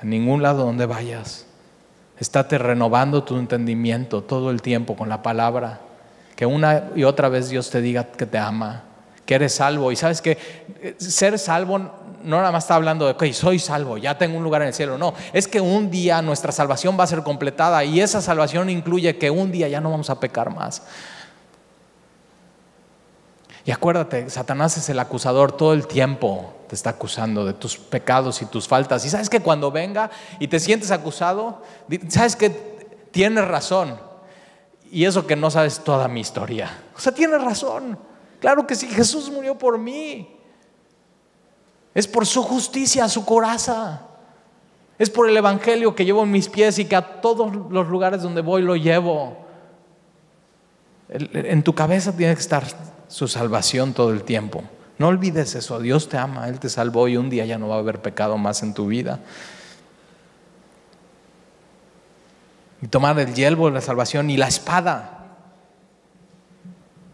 A ningún lado donde vayas. Estate renovando tu entendimiento todo el tiempo con la palabra. Que una y otra vez Dios te diga que te ama, que eres salvo. Y sabes que ser salvo no nada más está hablando de que soy salvo, ya tengo un lugar en el cielo. No, es que un día nuestra salvación va a ser completada, y esa salvación incluye que un día ya no vamos a pecar más. Y acuérdate, Satanás es el acusador, todo el tiempo te está acusando de tus pecados y tus faltas. Y sabes que cuando venga y te sientes acusado, sabes que tienes razón. Y eso que no sabes toda mi historia. O sea, tienes razón. Claro que sí, Jesús murió por mí. Es por su justicia, su coraza. Es por el evangelio que llevo en mis pies y que a todos los lugares donde voy lo llevo. En tu cabeza tiene que estar su salvación todo el tiempo. No olvides eso. Dios te ama, Él te salvó y un día ya no va a haber pecado más en tu vida. Y tomar el yelmo de la salvación y la espada.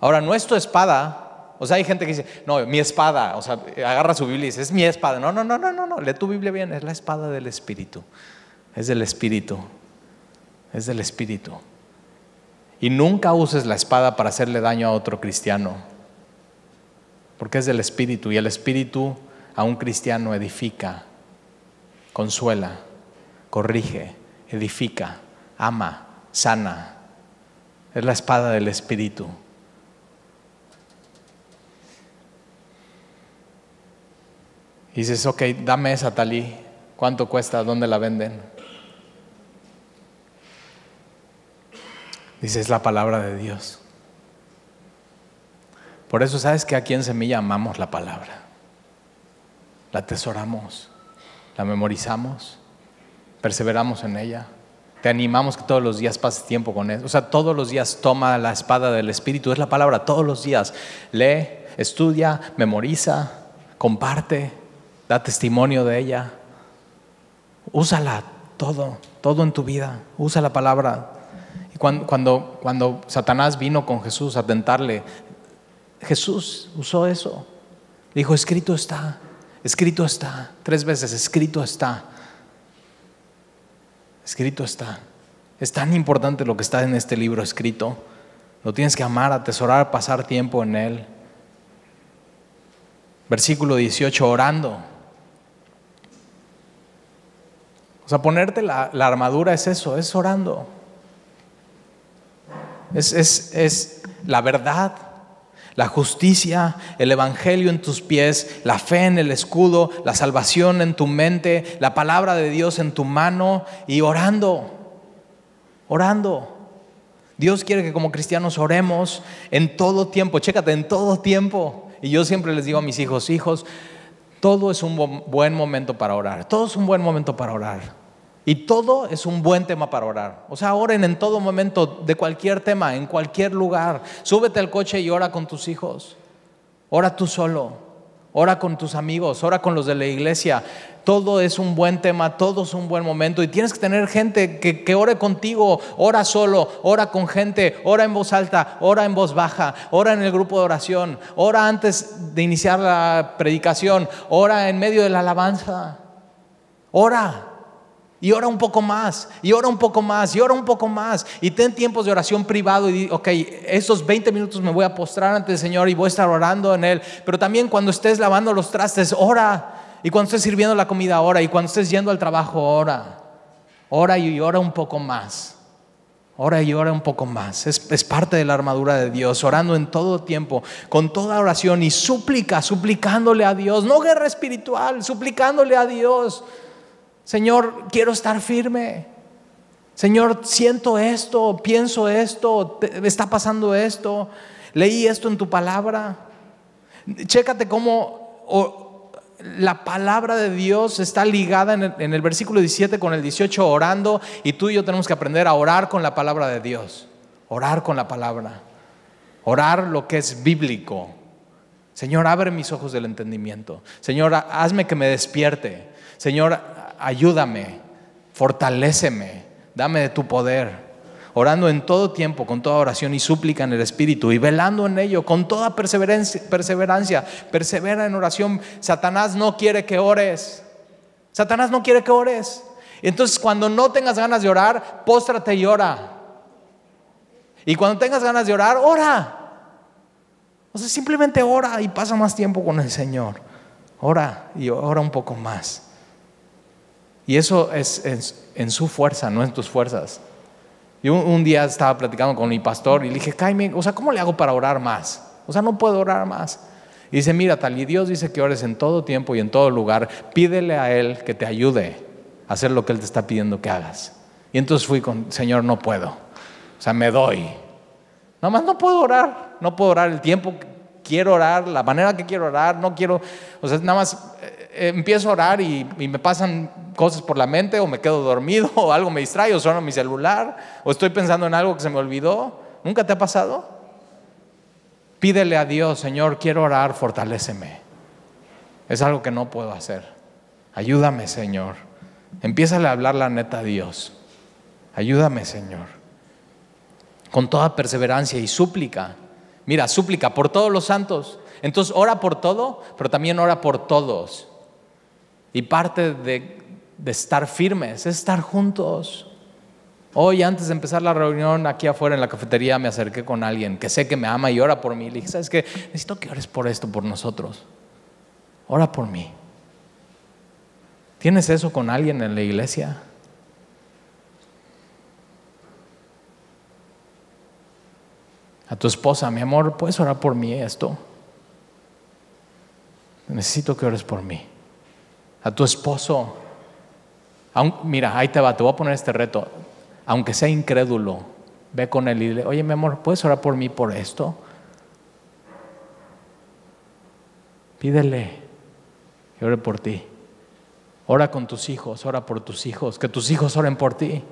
Ahora, no es tu espada. O sea, hay gente que dice, no, mi espada. O sea, agarra su Biblia y dice, es mi espada. No. Lee tu Biblia bien. Es la espada del Espíritu. Es del Espíritu. Es del Espíritu. Y nunca uses la espada para hacerle daño a otro cristiano, porque es del Espíritu, y el Espíritu a un cristiano edifica, consuela, corrige, edifica, ama, sana. Es la espada del Espíritu. Y dices, ok, dame esa talí. ¿Cuánto cuesta? ¿Dónde la venden? Dice, es la palabra de Dios. Por eso, ¿sabes que aquí en Semilla amamos la palabra? La atesoramos, la memorizamos, perseveramos en ella. Te animamos que todos los días pases tiempo con eso. O sea, todos los días toma la espada del Espíritu, es la palabra, todos los días. Lee, estudia, memoriza, comparte, da testimonio de ella. Úsala todo en tu vida. Usa la palabra. Y cuando Satanás vino con Jesús a tentarle, Jesús usó eso. Dijo, escrito está, 3 veces, escrito está. Escrito está. Es tan importante lo que está en este libro escrito. Lo tienes que amar, atesorar, pasar tiempo en él. Versículo 18, orando. O sea, ponerte la armadura es eso, es orando. Es la verdad, la justicia, el evangelio en tus pies, la fe en el escudo, la salvación en tu mente, la palabra de Dios en tu mano y orando. Dios quiere que como cristianos oremos en todo tiempo. Chécate, en todo tiempo. Y yo siempre les digo a mis hijos, todo es un buen momento para orar. Todo es un buen momento para orar. Y todo es un buen tema para orar. O sea, oren en todo momento, de cualquier tema, en cualquier lugar. Súbete al coche y ora con tus hijos. Ora tú solo. Ora con tus amigos. Ora con los de la iglesia. Todo es un buen tema, todo es un buen momento. Y tienes que tener gente que ore contigo. Ora solo, ora con gente. Ora en voz alta, ora en voz baja. Ora en el grupo de oración. Ora antes de iniciar la predicación. Ora en medio de la alabanza. Ora. Y ora un poco más, y ora un poco más, y ora un poco más. Y ten tiempos de oración privado y di, ok, estos 20 minutos me voy a postrar ante el Señor y voy a estar orando en Él. Pero también cuando estés lavando los trastes, ora. Y cuando estés sirviendo la comida, ora. Y cuando estés yendo al trabajo, ora. Ora y ora un poco más. Ora y ora un poco más. Es parte de la armadura de Dios, orando en todo tiempo, con toda oración y suplicándole a Dios. No guerra espiritual, suplicándole a Dios. Señor, quiero estar firme. Señor, siento esto, pienso esto, está pasando esto, leí esto en tu palabra. Chécate cómo la palabra de Dios está ligada en el versículo 17 con el 18, orando. Y tú y yo tenemos que aprender a orar con la palabra de Dios. Orar con la palabra. Orar lo que es bíblico. Señor, abre mis ojos del entendimiento. Señor, hazme que me despierte. Señor, ayúdame, fortaléceme, dame de tu poder. Orando en todo tiempo, con toda oración y súplica en el Espíritu, y velando en ello con toda perseverancia. Persevera en oración. Satanás no quiere que ores. Entonces, cuando no tengas ganas de orar, póstrate y ora. Y cuando tengas ganas de orar, ora. O sea, simplemente ora y pasa más tiempo con el Señor. Ora y ora un poco más. Y eso es en su fuerza, no en tus fuerzas. Yo un día estaba platicando con mi pastor y le dije, Jaime, o sea, ¿cómo le hago para orar más? O sea, no puedo orar más. Y dice, mira, tal y Dios dice que ores en todo tiempo y en todo lugar. Pídele a Él que te ayude a hacer lo que Él te está pidiendo que hagas. Y entonces fui con, Señor, no puedo. O sea, me doy. Nada más no puedo orar el tiempo que quiero orar, la manera que quiero orar, no quiero, o sea, nada más empiezo a orar y me pasan cosas por la mente, o me quedo dormido, o algo me distrae, o suena mi celular, o estoy pensando en algo que se me olvidó. ¿Nunca te ha pasado? Pídele a Dios, Señor, quiero orar, fortaléceme. Es algo que no puedo hacer. Ayúdame, Señor. Empiézale a hablar la neta a Dios. Ayúdame, Señor. Con toda perseverancia y súplica. Mira, súplica por todos los santos. Entonces ora por todo, pero también ora por todos. Y parte de estar firmes es estar juntos. Hoy, antes de empezar la reunión aquí afuera en la cafetería, me acerqué con alguien que sé que me ama y ora por mí. Le dije, ¿sabes qué? Necesito que ores por esto, por nosotros. Ora por mí. ¿Tienes eso con alguien en la iglesia? A tu esposa, mi amor, ¿puedes orar por mí esto? Necesito que ores por mí. A tu esposo, mira, ahí te va, te voy a poner este reto. Aunque sea incrédulo, ve con él y dile, oye, mi amor, ¿puedes orar por mí por esto? Pídele que ore por ti. Ora con tus hijos, ora por tus hijos, que tus hijos oren por ti.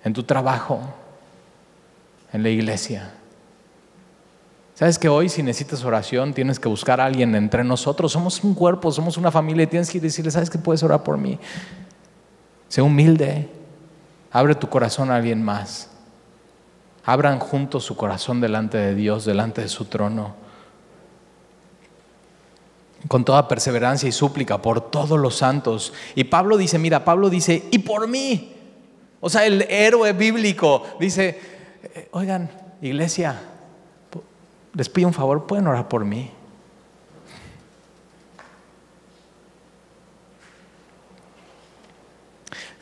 en tu trabajo, en la iglesia. ¿Sabes que hoy si necesitas oración tienes que buscar a alguien entre nosotros? Somos un cuerpo, somos una familia y tienes que ir y decirle, ¿sabes que puedes orar por mí? Sé humilde, abre tu corazón a alguien más. Abran juntos su corazón delante de Dios, delante de su trono, con toda perseverancia y súplica por todos los santos. Y Pablo dice, y por mí. O sea, el héroe bíblico dice, oigan, iglesia, les pido un favor, ¿pueden orar por mí?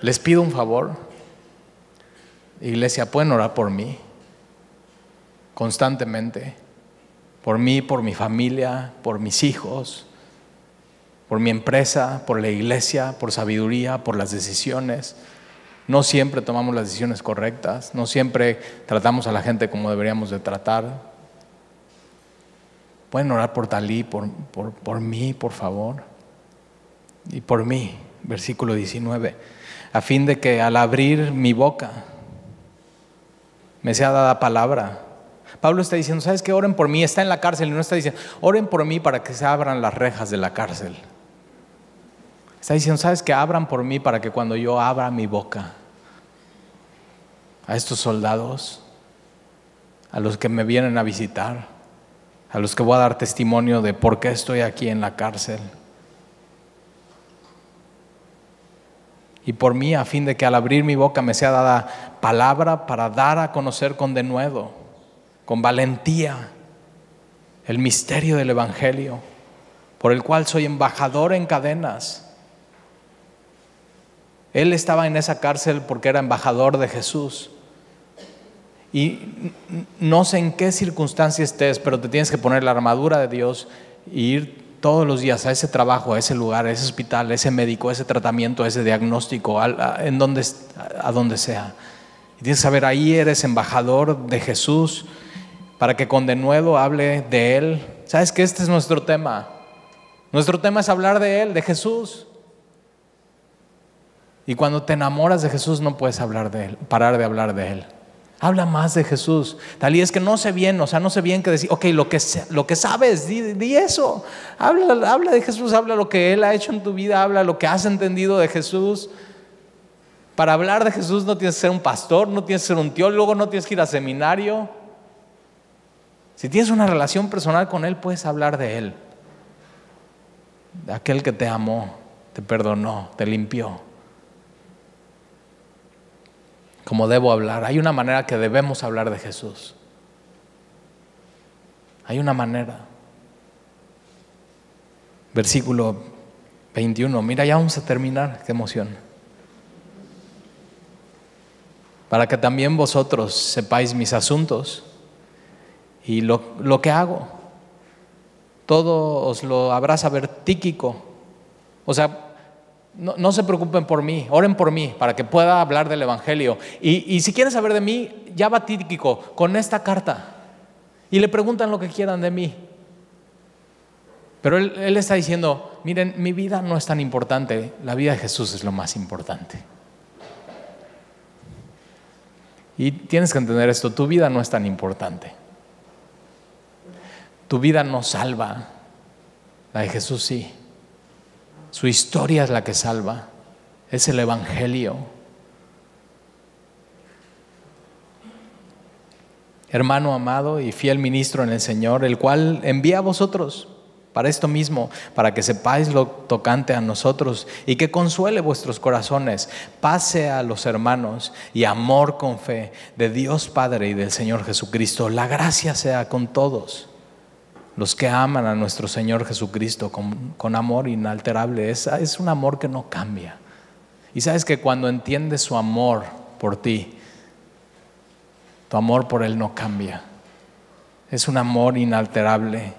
Les pido un favor, iglesia, ¿pueden orar por mí? Constantemente, por mí, por mi familia, por mis hijos, por mi empresa, por la iglesia, por sabiduría, por las decisiones. No siempre tomamos las decisiones correctas, no siempre tratamos a la gente como deberíamos de tratar. Pueden orar por Talí, por mí, por favor. Y por mí, versículo 19, a fin de que al abrir mi boca me sea dada palabra. Pablo está diciendo, ¿sabes qué? Oren por mí. Está en la cárcel y no está diciendo, oren por mí para que se abran las rejas de la cárcel. Está diciendo, ¿sabes qué? Abran por mí para que cuando yo abra mi boca a estos soldados, a los que me vienen a visitar, a los que voy a dar testimonio de por qué estoy aquí en la cárcel. Y por mí, a fin de que al abrir mi boca me sea dada palabra para dar a conocer con denuedo, con valentía, el misterio del Evangelio, por el cual soy embajador en cadenas. Él estaba en esa cárcel porque era embajador de Jesús. Y no sé en qué circunstancia estés, pero te tienes que poner la armadura de Dios e ir todos los días a ese trabajo, a ese lugar, a ese hospital, a ese médico, a ese tratamiento, a ese diagnóstico, a donde sea. Y tienes que saber, ahí eres embajador de Jesús para que con denuedo hable de Él. ¿Sabes que este es nuestro tema? Nuestro tema es hablar de Él, de Jesús. Y cuando te enamoras de Jesús no puedes parar de hablar de Él. Habla más de Jesús. Talí, es que no sé bien que decir, ok, lo que sabes, di eso. Habla de Jesús, habla lo que Él ha hecho en tu vida, habla lo que has entendido de Jesús. Para hablar de Jesús no tienes que ser un pastor, no tienes que ser un teólogo, no tienes que ir a seminario. Si tienes una relación personal con Él, puedes hablar de Él. De aquel que te amó, te perdonó, te limpió. Como debo hablar. Hay una manera que debemos hablar de Jesús. Hay una manera. Versículo 21. Mira, ya vamos a terminar. Qué emoción. Para que también vosotros sepáis mis asuntos y lo que hago. Todo os lo habrá saber Tíquico. O sea, no se preocupen por mí, oren por mí para que pueda hablar del Evangelio. Y si quieren saber de mí, ya va Tíquico con esta carta y le preguntan lo que quieran de mí. Pero él está diciendo, miren, mi vida no es tan importante, la vida de Jesús es lo más importante. Y tienes que entender esto, tu vida no es tan importante. Tu vida no salva, la de Jesús sí. Su historia es la que salva, es el Evangelio. Hermano amado y fiel ministro en el Señor, el cual envía a vosotros para esto mismo, para que sepáis lo tocante a nosotros y que consuele vuestros corazones, pase a los hermanos y amor con fe de Dios Padre y del Señor Jesucristo. La gracia sea con todos los que aman a nuestro Señor Jesucristo con amor inalterable. Es un amor que no cambia. Y sabes que cuando entiendes su amor por ti, tu amor por Él no cambia. Es un amor inalterable.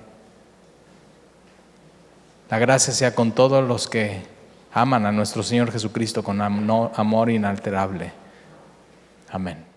La gracia sea con todos los que aman a nuestro Señor Jesucristo con amor inalterable. Amén.